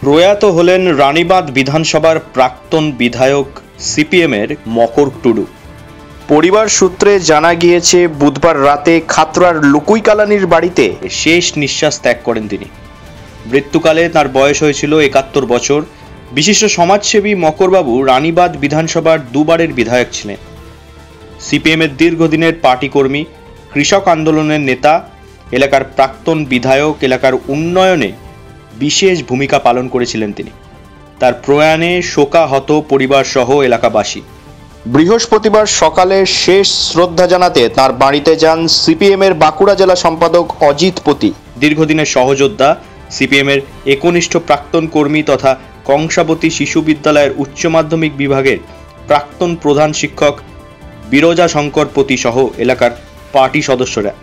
প্রয়াত হলেন রানীবাঁধ বিধানসভার প্রাক্তন বিধায়ক সিপিএমের মকর টুডু। পরিবার সূত্রে জানা গিয়েছে বুধবার রাতে খাতড়ার লুকুইকালানির বাড়িতে শেষ নিঃশ্বাস ত্যাগ করেন তিনি। মৃত্যুকালে তার বয়স হয়েছিল ৭১ বছর। বিশিষ্ট সমাজসেবী মকরবাবু রানীবাঁধ বিধানসভার দুবারের বিধায়ক ছিলেন। সিপিএমের দীর্ঘদিনের পার্টি কর্মী, কৃষক আন্দোলনের নেতা, এলাকার প্রাক্তন বিধায়ক, এলাকার উন্নয়নে বিশেষ ভূমিকা পালন করেছিলেন তিনি। তার প্রয়াণে শোকাহত পরিবার সহ এলাকাবাসী। বৃহস্পতিবার সকালে শেষ শ্রদ্ধা জানাতে তার বাড়িতে যান সিপিএমের বাঁকুড়া জেলা সম্পাদক অজিত পতি। দীর্ঘদিনের সহযোদ্ধা, সিপিএমের একনিষ্ঠ প্রাক্তন কর্মী তথা কংসাবতী শিশু বিদ্যালয়ের উচ্চ মাধ্যমিক বিভাগের প্রাক্তন প্রধান শিক্ষক বিরজা শঙ্কর পতি সহ এলাকার পার্টি সদস্যরা।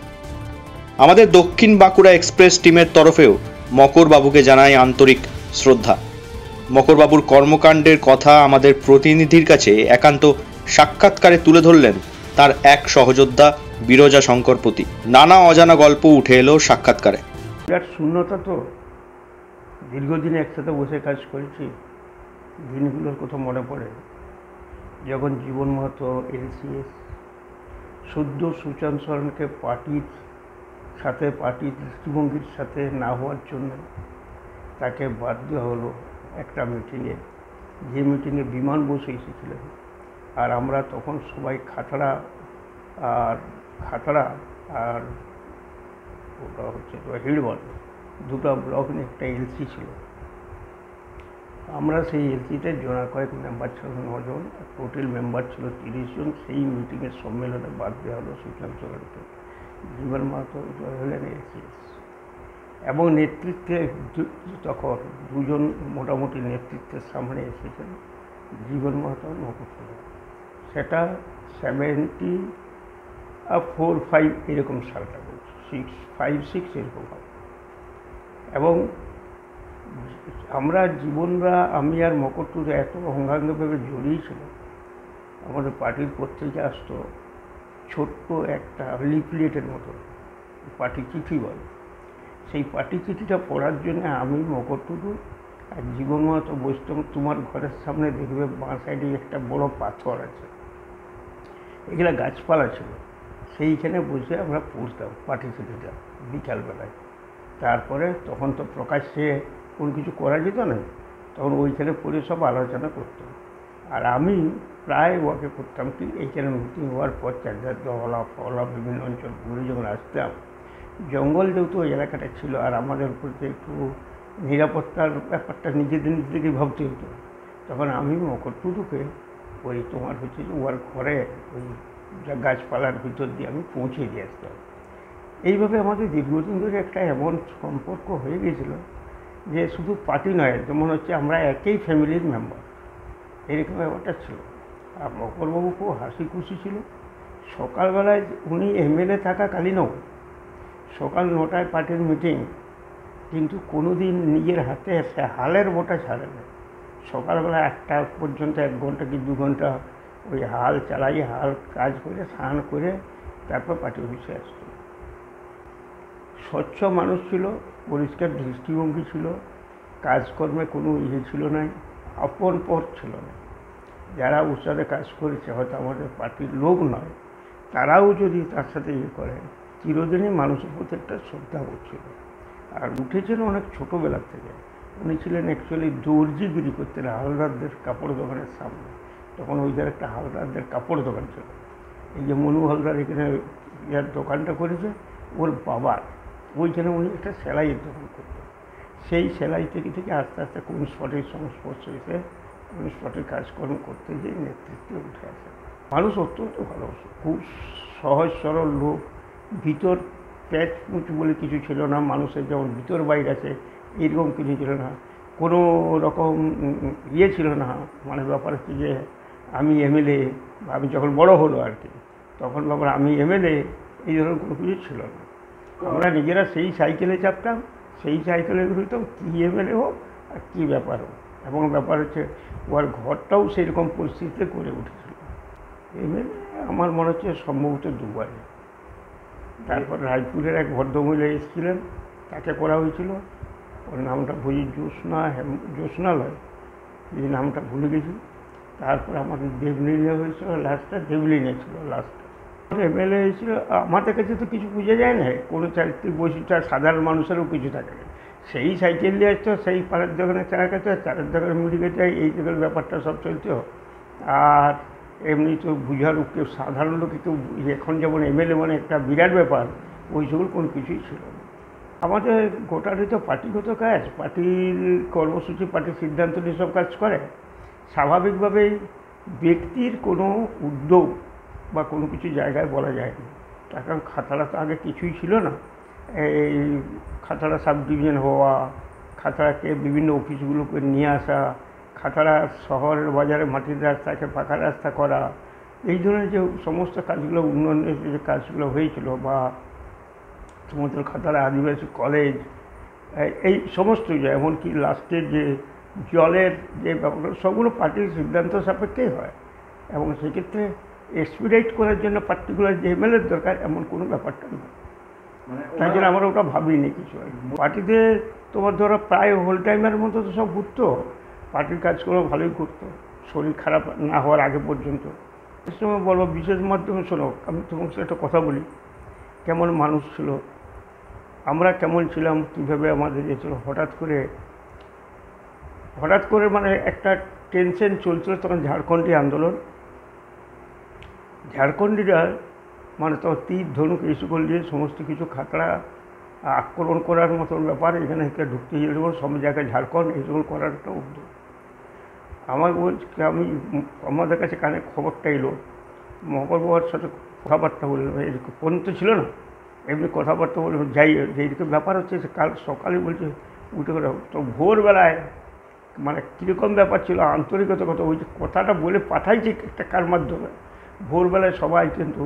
আমাদের দক্ষিণ বাঁকুড়া এক্সপ্রেস টিমের তরফেও মকরবাবুকে জানাই আন্তরিক শ্রদ্ধা। মকরবাবুর কর্মকাণ্ডের কথা আমাদের প্রতিনিধির কাছে একান্ত সাক্ষাৎকারে তুলে ধরলেন তার এক সহযোদ্ধা বিরজা শঙ্করপতি। নানা অজানা গল্প উঠে এলো সাক্ষাৎকারে। বিরাট শূন্যতা, তো দীর্ঘদিনে একসাথে বসে কাজ করেছি, দিনগুলোর কথা মনে পড়ে যখন জীবন মাহাতো এলসিএস সদ্য সুচান্ত সরণকে পার্টির সাথে, পার্টির দৃষ্টিভঙ্গির সাথে না হওয়ার জন্য তাকে বাদ দেওয়া হলো একটা মিটিংয়ে, যে মিটিংয়ে বিমান বসে এসেছিলেন। আর আমরা তখন সবাই খাতড়া আর ওটা হচ্ছে তো হিড়বল, দুটো ব্লক নিয়ে একটা এলসি ছিল। আমরা সেই এলসিতে জোড়া কয়েক মেম্বার ছিল 9 জন, টোটাল মেম্বার ছিল 30 জন। সেই মিটিংয়ের সম্মেলনে বাদ দেওয়া হলো সুশান্ত সরণকে। জীবন মাহাতো জয় হলেন এলসিএস এবং নেতৃত্বে তখন দুজন মোটামুটি নেতৃত্বের সামনে এসেছেন, জীবন মাহাতো মকর টুডু। সেটা 74-5 এরকম সালটা বলছি, 5-6 এরকম হবে। এবং আমরা জীবনরা, আমি আর মকর টুডু এত অঙ্গাঙ্গভাবে জড়িয়েছিল। আমাদের পার্টির পত্রিকা আসতো ছোট্ট একটা লিফলেটের মতো, পার্টি চিঠি বলে। সেই পার্টি চিঠিটা পড়ার জন্য আমি, মকর টুডু আর জীবন মাহাতো বসতাম। তোমার ঘরের সামনে দেখবে বাঁ সাইডে একটা বড় পাথর আছে, এগুলো গাছপালা ছিল, সেইখানে বসে আমরা পড়তাম পার্টি চিঠিটা বিকালবেলায়। তারপরে তখন তো প্রকাশ্যে কোনো কিছু করা যেত না, তখন ওইখানে পড়ে সব আলোচনা করতাম। আর আমি প্রায় ওয়াকে করতাম কি, এইখানে মিটিং হওয়ার পর চারধার দহলা ফহলা বিভিন্ন অঞ্চল ঘুরে যখন আসতাম, জঙ্গল যেহেতু ওই এলাকাটা ছিল, আর আমাদের উপর যে একটু নিরাপত্তার ব্যাপারটা নিজেদেরকে ভাবতে হতো, তখন আমি মকর টুডুকে ওই তোমার হচ্ছে যে ওর ঘরে ওই গাছপালার ভিতর দিয়ে আমি পৌঁছে দিয়ে আসতাম। এইভাবে আমাদের দীর্ঘদিন ধরে একটা এমন সম্পর্ক হয়ে গেছিল যে শুধু পার্টি নয়, যেমন হচ্ছে আমরা একই ফ্যামিলির মেম্বার, এরকম ব্যাপারটা ছিল। আর মকরবাবু খুব হাসি খুশি ছিল। সকালবেলায় উনি এমএলএ থাকাকালীনও সকাল 9টায় পার্টির মিটিং, কিন্তু কোনো দিন নিজের হাতে সে হালের বোটা ছাড়ে না। সকালবেলা 1টা পর্যন্ত 1 ঘন্টা কি 2 ঘন্টা ওই হাল চালাই, হাল কাজ করে স্নান করে তারপর পার্টি অফিসে আসত। স্বচ্ছ মানুষ ছিল, পরিষ্কার দৃষ্টিভঙ্গি ছিল, কাজকর্মে কোনো ছিল না, আপন পথ ছিল না। যারা ওর সাথে কাজ করেছে, হয়তো আমাদের পার্টির লোক নয়, তারাও যদি তার সাথে করে, চিরদিনই মানুষের প্রতি একটা শ্রদ্ধা ছিল। আর উঠেছেন অনেক ছোটোবেলার থেকে। উনি ছিলেন অ্যাকচুয়ালি দর্জিগিরি করতেন হালদারদের কাপড় দোকানের সামনে। তখন ওই জায়গায় একটা হালদারদের কাপড় দোকান ছিল। এই যে মনু হালদার এখানে ইয়ার দোকানটা করেছে, ওর বাবার ওইখানে উনি একটা সেলাইয়ের দোকান করতেন। সেই সেলাই থেকে আস্তে আস্তে কোন স্পটের সংস্পর্শে এসে কোন স্পটের কাজকর্ম করতে গিয়ে নেতৃত্বে উঠে আসে। মানুষ অত্যন্ত ভালোবাসে, খুব সহজ সরল লোক। ভিতর প্যাচ মুচ বলে কিছু ছিল না, মানুষের যেমন ভিতর বাইরে আছে এইরকম কিছু ছিল না। কোনো রকম ছিল না, মানে ব্যাপার হচ্ছে যে আমি এমএলএ, আমি যখন বড় হলো আর কি, তখন ব্যাপার আমি এমএলএ, এই ধরনের কোনো কিছু ছিল না। আমরা নিজেরা সেই সাইকেলে চাপতাম, সেই সাইকেলে ঘুরতাম, কী এমএলএ হোক আর কী ব্যাপার হোক। এবং ব্যাপার হচ্ছে ওর ঘরটাও সেইরকম পরিস্থিতিতে করে উঠেছিল। এমএলএ আমার মনে হচ্ছে সম্ভবত 2বারে। তারপর রায়পুরের এক ভদ্রমহিলা এসেছিলেন, তাকে করা হয়েছিল। ওর নামটা বুঝি জ্যোৎস্নালয়, এই নামটা ভুলে গেছি। তারপর আমাদের দেবলীনে হয়েছিল লাস্টটা, দেবলীনে ছিল লাস্টটা। এমএলএ হয়েছিল, আমাদের কাছে তো কিছু বুঝে যায় না, কোনো চারিত্রিক বৈশিষ্ট্য আর সাধারণ মানুষেরও কিছু থাকে না। সেই সাইকেল নিয়ে আসতো, সেই পাড়ার দোকানে চা খেতে, চারের দোকানে মুড়ি খেতে, এই দিকের ব্যাপারটা সব চলতো। আর এমনি তো বুঝার কেউ সাধারণ লোকে কেউ এখন যেমন এমএলএ মানে একটা বিরাট ব্যাপার, ওই সকল কোনো কিছুই ছিল না। আমাদের গোটাটাই তো পার্টিগত কাজ, পার্টির কর্মসূচি, পার্টির সিদ্ধান্ত নিয়ে সব কাজ করে। স্বাভাবিকভাবেই ব্যক্তির কোনো উদ্যোগ বা কোনো কিছু জায়গায় বলা যায় না, তার কারণ খাতাড়া তো আগে কিছুই ছিল না। এই খাতাড়া সাব ডিভিশন হওয়া, খাতাড়াকে বিভিন্ন অফিসগুলোকে নিয়ে আসা, খাতাড়া শহরের বাজারে মাটির রাস্তাকে পাকা রাস্তা করা, এই ধরনের যে সমস্ত কাজগুলো, উন্নয়নের যে কাজগুলো হয়েছিল, বা সমুদ্র খাতাড়া আদিবাসী কলেজ, এই সমস্ত এমনকি লাস্টের যে জলের যে ব্যাপারগুলো, সবগুলো পার্টির সিদ্ধান্ত সাপেক্ষেই হয়। এবং সেক্ষেত্রে এক্সপিডাইট করার জন্য পার্টিকুলার যে এমএলএর দরকার এমন কোনো ব্যাপারটা নেই। তাই জন্য আমরা ওটা ভাবিনি কিছু। পার্টিতে তোমার ধরো প্রায় হোল টাইমের মতো তো সব ঘুরতো, পার্টির কাজগুলো ভালোই করতো, শরীর খারাপ না হওয়ার আগে পর্যন্ত। এই সময় বলবো বিশেষ মাধ্যমে, শোনো আমি তোমার সাথে একটা কথা বলি, কেমন মানুষ ছিল, আমরা কেমন ছিলাম, কীভাবে আমাদের ছিল। হঠাৎ করে মানে একটা টেনশন চলছিল তখন, ঝাড়খণ্ডী আন্দোলন। ঝাড়খণ্ডীরা মানে তো তীর ধনুক এই সকল দিয়ে সমস্ত কিছু খাতড়া আক্রমণ করার মতন ব্যাপার, এখানে ঢুকতে গেলে সব জায়গায় ঝাড়খণ্ড এই সকল করার একটা উদ্যোগ। আমার বলছি, আমি আমাদের কাছে কানে খবরটা এলো, মকর বাবার সাথে কথাবার্তা বললাম, এরকম ফোন তো ছিল না, এমনি কথাবার্তা বললাম, যাই যেরকম ব্যাপার হচ্ছে, সে কাল সকালে বলছে উঠে করে। তো ভোরবেলায় মানে কীরকম ব্যাপার ছিল, আন্তরিকতা কথা, ওই যে কথাটা বলে পাঠাইছে একটা কার মাধ্যমে, ভোরবেলায় সবাই কিন্তু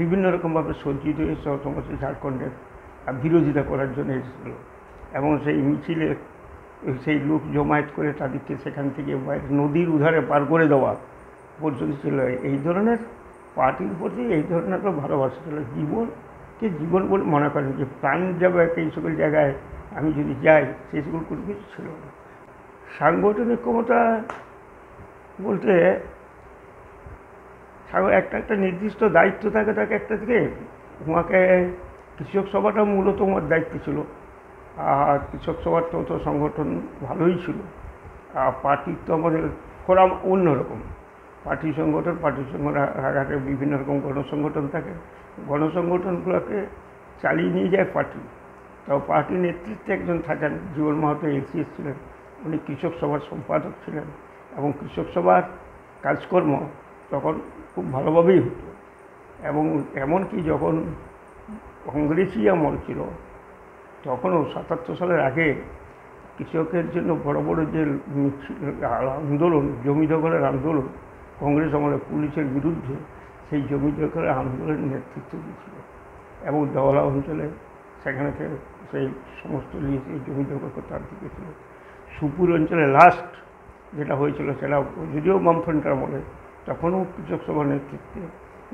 বিভিন্ন রকমভাবে সজ্জিত হয়ে সমস্ত ঝাড়খণ্ডের বিরোধিতা করার জন্য এসেছিল। এবং সেই মিছিলে সেই লোক জমায়েত করে তাদেরকে সেখান থেকে নদীর উধারে পার করে দেওয়া পর্যন্ত ছিল। এই ধরনের পার্টির প্রতি এই ধরনের একটা ভালোবাসা ছিল, জীবনকে জীবন বলে মনে করেন, যে প্রাণ যাবে এই সকল জায়গায় আমি যদি যাই, সেই সকল কোনো কিছু ছিল না। সাংগঠনিক ক্ষমতা বলতে একটা নির্দিষ্ট দায়িত্ব থাকে একটা থেকে, তোমাকে কৃষক সভাটা মূলত আমার দায়িত্ব ছিল। আর কৃষক সভার তো সংগঠন ভালোই ছিল। আর পার্টির তো আমাদের ফোরাম অন্যরকম, পার্টির সঙ্গে রাগাতে বিভিন্ন রকম গণসংগঠন থাকে, গণসংগঠনগুলোকে চালিয়ে নিয়ে যায় পার্টি। তাও পার্টির নেতৃত্বে একজন থাকেন, জীবন মাহাতো এলসিএস ছিলেন, উনি কৃষক সভার সম্পাদক ছিলেন। এবং কৃষক সভার কাজকর্ম তখন খুব ভালোভাবেই হতো। এবং এমনকি যখন কংগ্রেসই আমল ছিল, তখনও ৭৭ সালের আগে কৃষকের জন্য বড় বড় যে আন্দোলন, জমি দখলের আন্দোলন, কংগ্রেস আমলে পুলিশের বিরুদ্ধে, সেই জমি দখলের আন্দোলনের নেতৃত্ব দিয়েছিল। এবং দেওয়ালা অঞ্চলে সেখানে সেই সমস্ত নিয়ে সেই জমি দখল করতে দিয়েছিল। সুপুর অঞ্চলে লাস্ট যেটা হয়েছিল, সেটা যদিও বামফ্রন্টের আমলে, তখনও কৃষক সভার নেতৃত্বে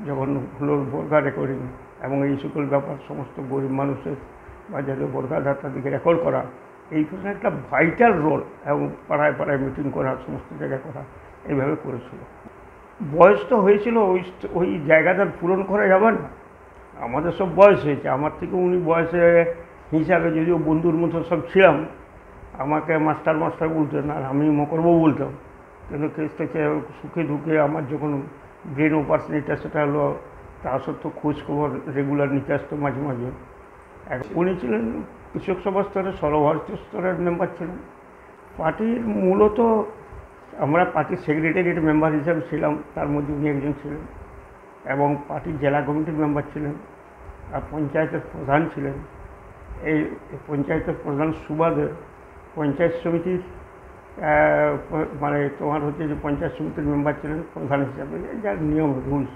যখন হলো বর্গা রেকর্ডিং এবং এই সকল ব্যাপার, সমস্ত গরিব মানুষের বা যাদের বর্গাধার তাদেরকে রেকর্ড করা, এই ধরনের একটা ভাইটাল রোল, এবং পাড়ায় পাড়ায় মিটিং করা, সমস্ত জায়গায় করা, এইভাবে করেছিল। বয়স তো হয়েছিল, ওই জায়গাটা পূরণ করা যাবে না, আমাদের সব বয়স হয়েছে। আমার থেকে উনি বয়সে হিসাবে যদিও বন্ধুর মতো সব ছিলাম, আমাকে মাস্টার বলতেন, আর আমি মকরবাবু বলতাম। কিন্তু কেসটাকে সুখে দুঃখে আমার যখন ব্রেন অপারেশন এটা সেটা হলো, তা সত্ত্বেও খোঁজ খবর রেগুলার নিতে আসতো মাঝে মাঝে। উনি ছিলেন কৃষক সভা স্তরের, সর্বভারতীয় স্তরের মেম্বার ছিলেন। পার্টির মূলত আমরা পার্টির সেক্রেটারিয়েট মেম্বার হিসাবে ছিলাম, তার মধ্যে উনি একজন ছিলেন। এবং পার্টির জেলা কমিটির মেম্বার ছিলেন, আর পঞ্চায়েতের প্রধান ছিলেন। এই পঞ্চায়েতের প্রধান সুবাদে পঞ্চায়েত সমিতির মানে তোমার হচ্ছে যে পঞ্চায়েত সমিতির মেম্বার ছিলেন প্রধান হিসাবে, যার নিয়ম রুলস।